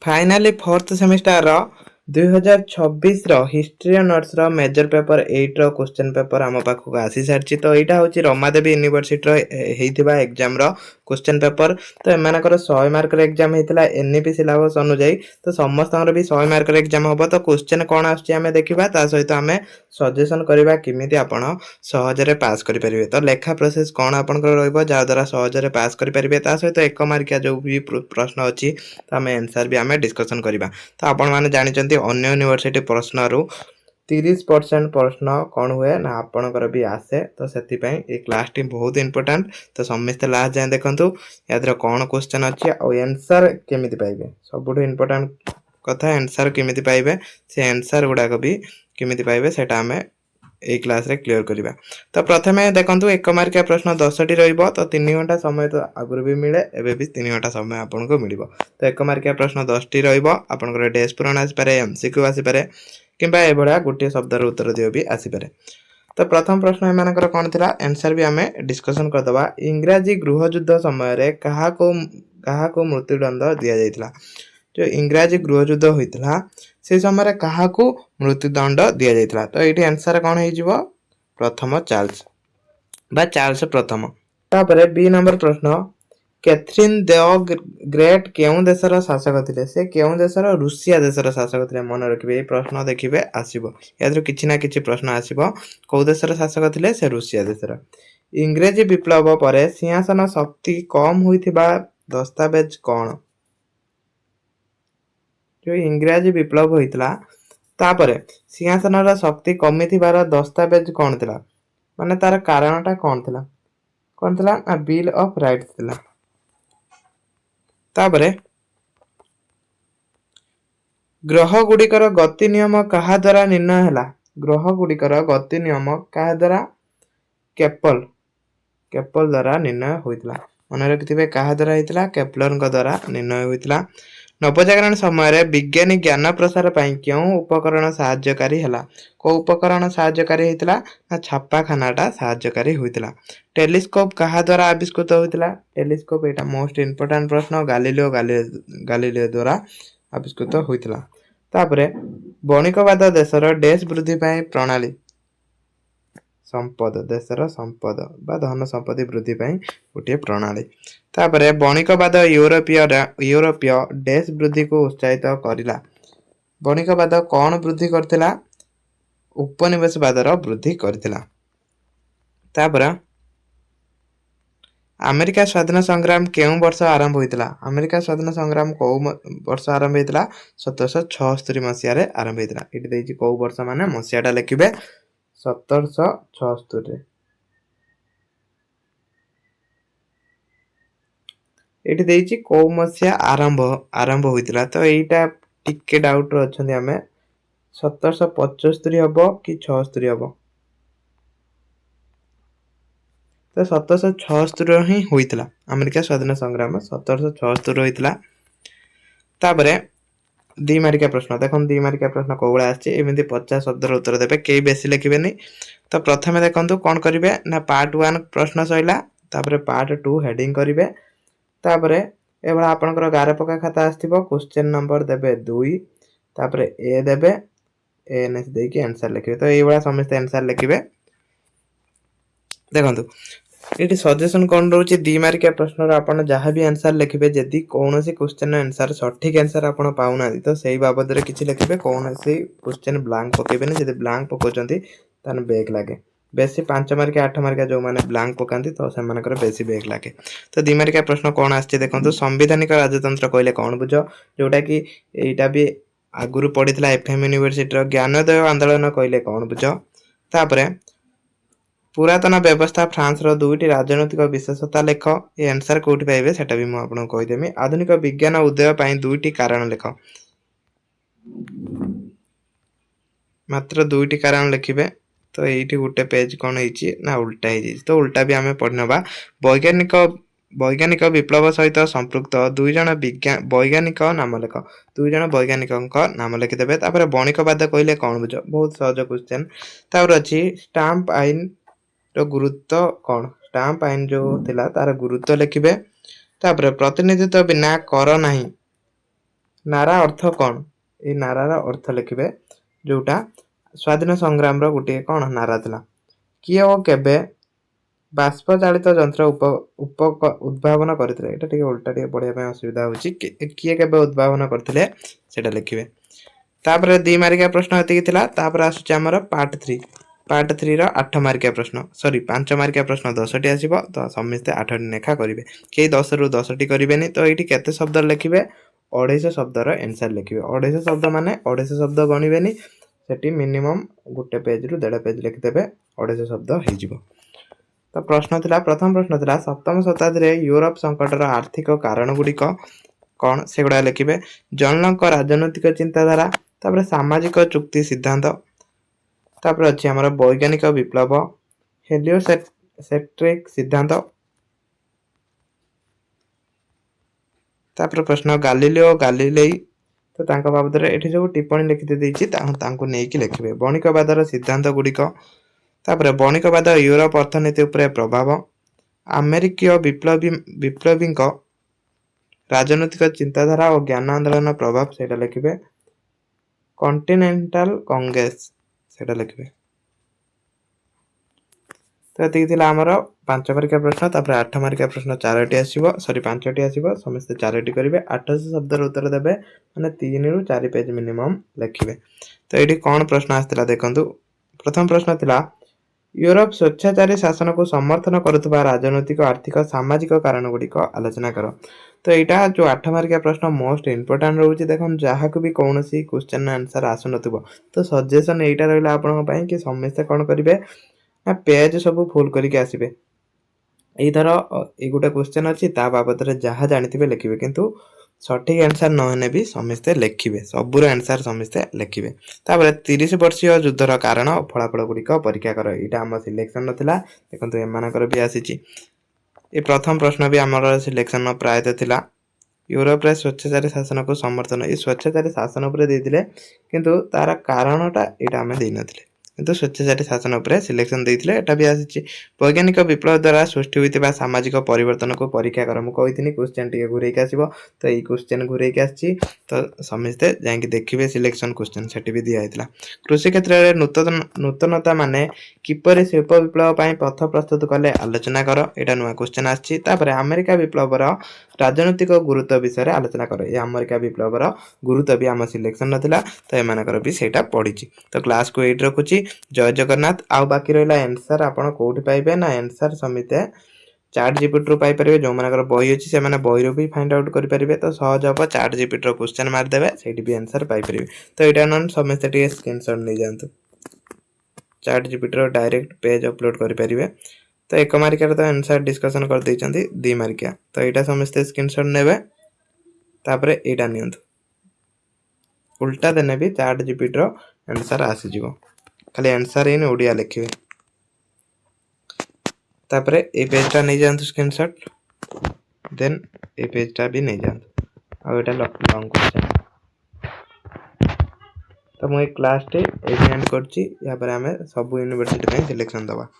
Finally fourth semester 2026 history honours major paper 8 question paper आम पाखक आसी सारी। तो यहाँ हूँ Ramadevi university exam question paper. तो एमानकर 100 मार्क एग्जाम होता एनईपी सिलेबस अनुजाई। तो समस्त भी 100 मार्क एग्जाम हम। तो क्वेश्चन कौन आम देखा सहित आम सजेसन करवा किमिति आपण सहजरे पास करेंगे। तो लेखा प्रोसेस कौन आपंकर रद्वारा सहजरे पास करेंगे सहित 1 मार्किया जो भी प्रश्न अच्छी तो आम एनसर भी आम डिस्कसन करवा। तो आपण मैंने जानते अन्य यूनिवर्सिटी प्रश्न 30% प्रश्न कौन हुए ना आपणकर भी आसे। तो से क्लास टी बहुत इंपोर्टाट। तो समस्ते लास्ट जाए देखूँ या कौन क्वेश्चन अच्छी आंसर केमी पाइबे सब इंपोर्टाट कथा आंसर केमी पाइबे से आंसर गुड़ाक भी केमी पाइबे सेटा आम ए क्लास रे क्लियर करिबा। तो प्रथमे देखंतु 1 मार्किया प्रश्न 10टी रहइबो। तो 3 घंटा समय तो आगुर भी मिले एबे भी 3 घंटा समय आपनको मिलिबो। तो 1 मार्किया प्रश्न 10टी रहइबो। आपनकर डेस पूरण आसी पारे एमसीक्यू आसी पारे किंबा ए भलिया गोटे शब्दर उत्तर दियो भी आसी पारे। तो प्रथम प्रश्न एमानकर कोन थिला आंसर भी आमे डिस्कशन कर दबा। इंग्रजी गृह युद्ध समय रे कहा को मृत्युदंड दिया जायतिला। जो इंग्रजी गृह युद्ध होइतिला से समय कहा को मृत्युदंड दिया जायतिला। तो ये आंसर कौन हो प्रथम चार्ल्स बा चार्ल्स प्रथम। तापरे बी नंबर प्रश्न कैथरीन द ग्रेट केउं देशर शासक थिले। से केउं देशर रूसिया देशर शासक थिले मन रखिबे। ए प्रश्न देखिबे आसीबो यादर किछि ना किछि प्रश्न आसीबो। को देशर शासक थिले से रूसिया देशर। इंग्रजी विप्लव परे सिंहासन शक्ति कम होइथिबा दस्तावेज कौन। जो इंग्रजी विप्लव होइतला तापरे सिंहासन शक्ति कमी थिबार दस्तावेज कौन थिला माने तार कारणटा कौन थिला ना बिल ऑफ राइट्स थिला। तापरे ग्रह गुड़िकर गति नियम कहा द्वारा निर्णय हैला। ग्रह गुड़िकर गति नियम कहा द्वारा केपल द्वारा निर्णय होइतला। मन रखिथिबे कहा द्वारा होइतला केपलर द्वारा निर्णय होइतला। नवजागरण समय विज्ञानी ज्ञान प्रसार पाई क्यों उपकरण साहाय्यकारी हैला। को उपकरण साहाय्यकारी होइतला ना छापाखानाटा साहाय्यकारी होइतला। टेलीस्कोप कहा द्वारा आविष्कृत होइतला। टेलीस्कोप एटा मोस्ट इंपोर्टेंट प्रश्न गालिलियो द्वारा आविष्कृत होइतला। तापरे बणिकवाद देशर देश वृद्धि पाई प्रणाली संपद देशर संपद बा धन संपत्ति वृद्धि पाई गोटे प्रणाली। तापरे बणिकवाद यूरोपीय देश वृद्धि को उत्साहित करिला। बणिकवाद कौन वृद्धि करथिला उपनिवेशवादर वृद्धि करथिला। तापरे अमेरिका स्वाधीन संग्राम केउं वर्ष आरंभ होइतला। अमेरिका स्वाधीन संग्राम को वर्ष आरंभ होइतला 1776 मसिया रे आरंभ होइतला। इति देछि को वर्ष माने मसियाटा लिखिबे 1776 रे। एठी देछि को मसिया आरंभ होइतला। तो एटा टिके डाउट रो अछंदी हमें 1775 हबो कि 76 हबो। तो 1776 ही होइतला अमेरिका स्वाधीन संग्राम 1776 होइतला। तापरे 2 मार्किया प्रश्न देखन 2 मार्किया प्रश्न कोबळा आछि एमिति 50 शब्दर उत्तर देबे केई बेसी लिखिबेनी। तो प्रथमे देखंतु कोन करिवे ना पार्ट 1 प्रश्न सइला तापरे पार्ट 2 हेडिंग करिवे। तापरे एबा आपनकर गारे पका खाता आस्थिबो क्वेश्चन नंबर देबे 2 तापरे ए देबे एनएस देकी आंसर लिखिबे। तो एई बडा समस्त आंसर लिखिबे। देखंतु एटी सजेशन कौन रोचे 2 मार्किया प्रश्न आपण जहाँ भी आंसर लिखिबे जदि कोनोसी क्वेश्चन आंसर सठिक आंसर आपण पाउना तो सेही बाबद रे किछि लिखिबे। कोनोसी क्वेश्चन ब्लैंक पकेबेनी जदि ब्लैंक पकोचंती तन बैक लागे। बेसी 5 मार्किया 8 मार्किया जो माने ब्लैंक पकांती तो से मानकर बेसी बैक लागे। तो 2 मार्किया प्रश्न कौन आछे देखंतु संवैधानिक राजतंत्र कहले कौन बुझो जोटा कि एटा भी आगुरु पढितला एफएम यूनिवर्सिटी रो ज्ञानोदय आंदोलन कहले कौन बुझो। तापरे पुरातन व्यवस्था फ्रांस रो 2टी राजनैतिक विशेषता लेख। ये आंसर कोठी पाइबे सेटा भी म आपन कहि देमी। आधुनिक विज्ञान उदय पई 2टी कारण लेख मात्र 2टी कारण लिखिबे। तो एठी गुटे पेज कोन हिची ना उल्टा हिची तो उल्टा भी हमें पढनबा। वैज्ञानिक विप्लव सहित संपृक्त 2 जण वैज्ञानिक नाम लेख। 2 जण वैज्ञानिकक नाम लिखि देबे। तापर बणिकवाद कहले कोन बुझो बहुत सहज क्वेश्चन। तापर अछि स्टाम्प आइन रो गुरुत्व कौन। स्टाम्प आइन जो थिला तार गुरुत्व लिखिबे। तापर प्रतिनिधित्व बिना कर नाही नारा अर्थ कौन ये नारार अर्थ लिखिबे जोटा स्वाधीन संग्राम गोटे कौन नारा था किए और केबे बाष्प चालित यंत्र उद्भावन करते ये उल्टा टे पढ़ाई असुविधा होची किए केबे उद्भावन करते सेटा लिखिबे तापर 2 मार्किया प्रश्न एति थिला तापर आसुची हमर पार्ट 3 रो 8 मार्किया प्रश्न सॉरी 5 मार्किया प्रश्न 10 टी आसीबो तो समस्ते 8 टी लेखा करिवे के 10 रु 10 टी करिवेनी तो एठी केते शब्द लिखिबे 250 शब्द रो आंसर लिखिबे 250 शब्द माने 250 शब्द गणिबेनी सेठी मिनिमम गुटे पेज रु 1.5 पेज लिखि देबे 250 शब्द हे जिवो तो प्रश्न थिला प्रथम प्रश्न थिला सप्तम शताब्दी रे यूरोप संकट रो आर्थिक कारण गुडी कौन से गुडा लिखिबे जनलंक राजनैतिक चिंताधारा तापर सामाजिक चुक्ति सिद्धांत तापर अछि हमर वैज्ञानिक विप्लव हेलियोसेंट्रिक सिद्धांत तापर प्रश्न गालिलियो गालिलेई तो तांका बाबद रे एठी जो टिप्पणी लिखिते देछि तांको नेकी लिखिबे बणिकवादर सिद्धांत गुडी तापर बणिकवाद यूरोप अर्थनीति उपरे प्रभाव अमेरिकीय विप्लवी राजनैतिक चिंताधारा और ज्ञान आंदोलन प्रभाव सेटा लिखिबे कॉन्टिनेंटल कांग्रेस सेटा लिखिबे तो एति थिला हमर 5 मार्किया प्रश्न तापर 8 मार्किया प्रश्न 4टी आसीबो सॉरी 5टी आसीबो समस्त 4टी करिवे 800 शब्द र उत्तर देबे माने 3 रु 4 पेज मिनिमम लिखिबे तो एठी कोन प्रश्न आस्तिला देखंतु प्रथम प्रश्न थिला यूरोप स्वेच्छाचारी शासन को समर्थन करुवा राजनैतिक आर्थिक सामाजिक कारण गुड़िक आलोचना कर तो यहाँ जो 8 मार्किया प्रश्न मोस्ट इंपोर्टाट रोचे देख जहाँ को भी कौन सी क्वेश्चन आंसर आसन तो सजेसन यहाँ रहा आपण कि समस्ते कौन करेंगे ना पेज सब फुल करके आसबे यधर ये गोटे क्वेश्चन अच्छी बाबद जहाँ जानी लिखे किंतु सठिक आंसर नहेने भी समस्ते लिखे सबूर आंसर समस्ते लिखे तापर 30 वर्षीय युद्धर कारण फलाफल गुड़िक परीक्षा कर यहाँ आम सिलेक्शन नाला देखो एमर भी आसी प्रथम प्रश्न भी आम सिलेक्शन प्रायतः थिला यूरोप रे स्वेच्छाचारी शासन को समर्थन ये स्वेच्छाचारी शासन उपर देइतिले किंतु तार कारणटा यहाँ आम देनथिले किंतु स्वेच्छाचारी शासन उपर सिलेक्शन देइतिले एटा भी आसी वैज्ञानिक विप्लव द्वारा सृष्टि होइतिबा सामाजिक परिवर्तन को परीक्षा कर मु कहिथिनी क्वेश्चन टिके घुरेक आसीबो तो ये क्वेश्चन घुरेक आसी तो समस्ते जांकि देखिबे सिलेक्शन क्वेश्चन सेठी भी दिया हैतला कृषि क्षेत्र रे नूतनता माने किपरि शिल्प विप्लव पई पथ प्रस्तुत कले आलोचना कर एटा नुवा क्वेश्चन आछि तापर अमेरिका विप्लव रो राजनैतिक गुरुत्व विषय रे आलोचना कर ये अमेरिका विप्लव रो गुरुत्व भी आम सिलेक्शन नथिला तो एमानकर भी सेटा पढिछि तो क्लास को 8 रखुछि जय जगन्नाथ आउ बाकी रहिला आंसर आपण कोठी पाइबे ना आंसर समिते चैट जीपीटी रो पाई परिबे जो मानकर बही अछि से माने बही रो भी फाइंड आउट करि परिबे तो सहज अब चैट जीपीटी रो क्वेश्चन मार देबे सेठी भी आंसर पाई परिबे तो एटा नन समिते टी स्क्रीनशॉट नै जानतु चैट जीपीटी रो डायरेक्ट पेज अपलोड करि परिबे तो 1 मार्किया रो तो आंसर डिस्कशन कर दैचंती 2 मार्किया तो एटा समिते स्क्रीनशॉट नेबे तापरे एटा नियंतु उल्टा देने भी चैट जीपीटी रो आंसर आसी जिवो खाली आंसर इन ओडिया लिखिबे तापरे ए पेजटा नै जानतु स्क्रीनशॉट देन ए पेजटा भी नै जानतु आ एटा लॉन्ग क्वेश्चन तो मु क्लास टे एंड करछि या पर हमें सब यूनिवर्सिटी में सिलेक्शन दबा।